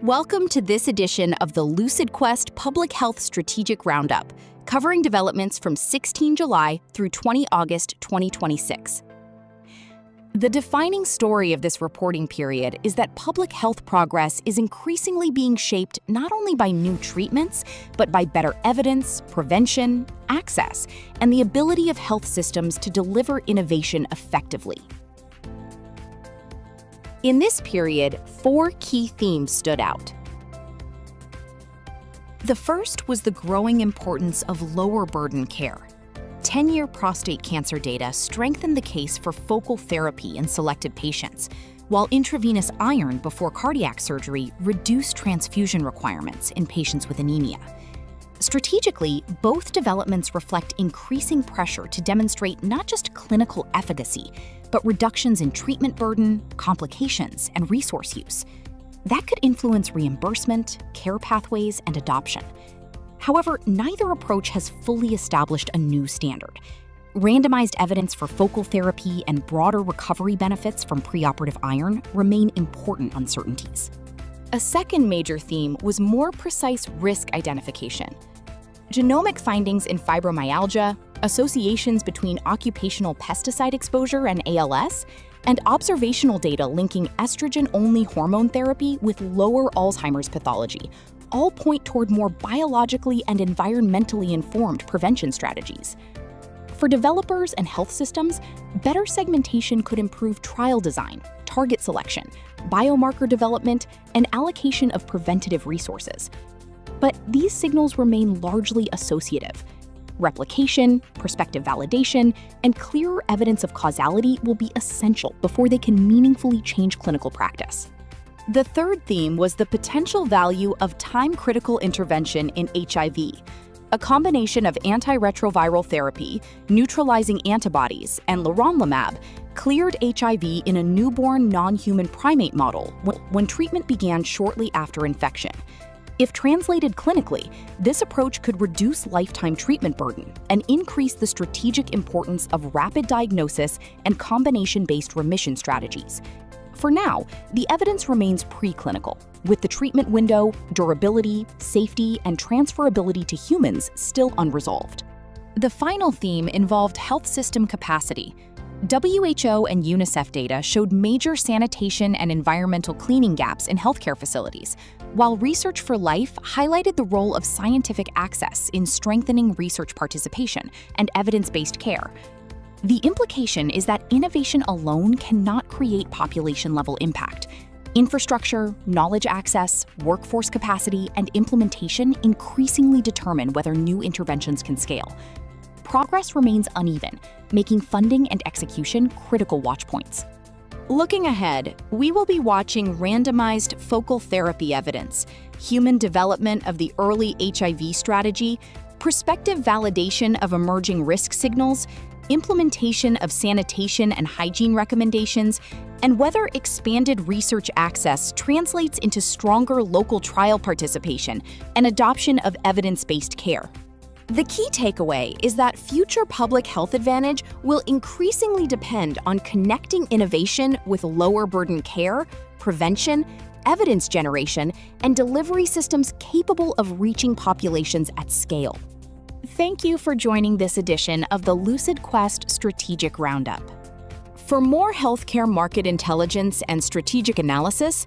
Welcome to this edition of the LucidQuest Public Health Strategic Roundup, covering developments from 16 July through 20 August 2026. The defining story of this reporting period is that public health progress is increasingly being shaped not only by new treatments, but by better evidence, prevention, access, and the ability of health systems to deliver innovation effectively. In this period, 4 key themes stood out. The first was the growing importance of lower burden care. 10-year prostate cancer data strengthened the case for focal therapy in selected patients, while intravenous iron before cardiac surgery reduced transfusion requirements in patients with anemia. Strategically, both developments reflect increasing pressure to demonstrate not just clinical efficacy, but reductions in treatment burden, complications, and resource use. That could influence reimbursement, care pathways, and adoption. However, neither approach has fully established a new standard. Randomized evidence for focal therapy and broader recovery benefits from preoperative iron remain important uncertainties. A second major theme was more precise risk identification. Genomic findings in fibromyalgia, associations between occupational pesticide exposure and ALS, and observational data linking estrogen-only hormone therapy with lower Alzheimer's pathology all point toward more biologically and environmentally informed prevention strategies. For developers and health systems, better segmentation could improve trial design, target selection, biomarker development, and allocation of preventative resources. But these signals remain largely associative. Replication, prospective validation, and clearer evidence of causality will be essential before they can meaningfully change clinical practice. The third theme was the potential value of time-critical intervention in HIV. A combination of antiretroviral therapy, neutralizing antibodies, and leronlimab cleared HIV in a newborn non-human primate model when treatment began shortly after infection. If translated clinically, this approach could reduce lifetime treatment burden and increase the strategic importance of rapid diagnosis and combination-based remission strategies. For now, the evidence remains preclinical, with the treatment window, durability, safety, and transferability to humans still unresolved. The final theme involved health system capacity. WHO and UNICEF data showed major sanitation and environmental cleaning gaps in healthcare facilities, while Research for Life highlighted the role of scientific access in strengthening research participation and evidence-based care. The implication is that innovation alone cannot create population-level impact. Infrastructure, knowledge access, workforce capacity, and implementation increasingly determine whether new interventions can scale. Progress remains uneven, making funding and execution critical watchpoints. Looking ahead, we will be watching randomized focal therapy evidence, human development of the early HIV strategy, prospective validation of emerging risk signals, implementation of sanitation and hygiene recommendations, and whether expanded research access translates into stronger local trial participation and adoption of evidence-based care. The key takeaway is that future public health advantage will increasingly depend on connecting innovation with lower burden care, prevention, evidence generation, and delivery systems capable of reaching populations at scale. Thank you for joining this edition of the LucidQuest Strategic Roundup. For more healthcare market intelligence and strategic analysis,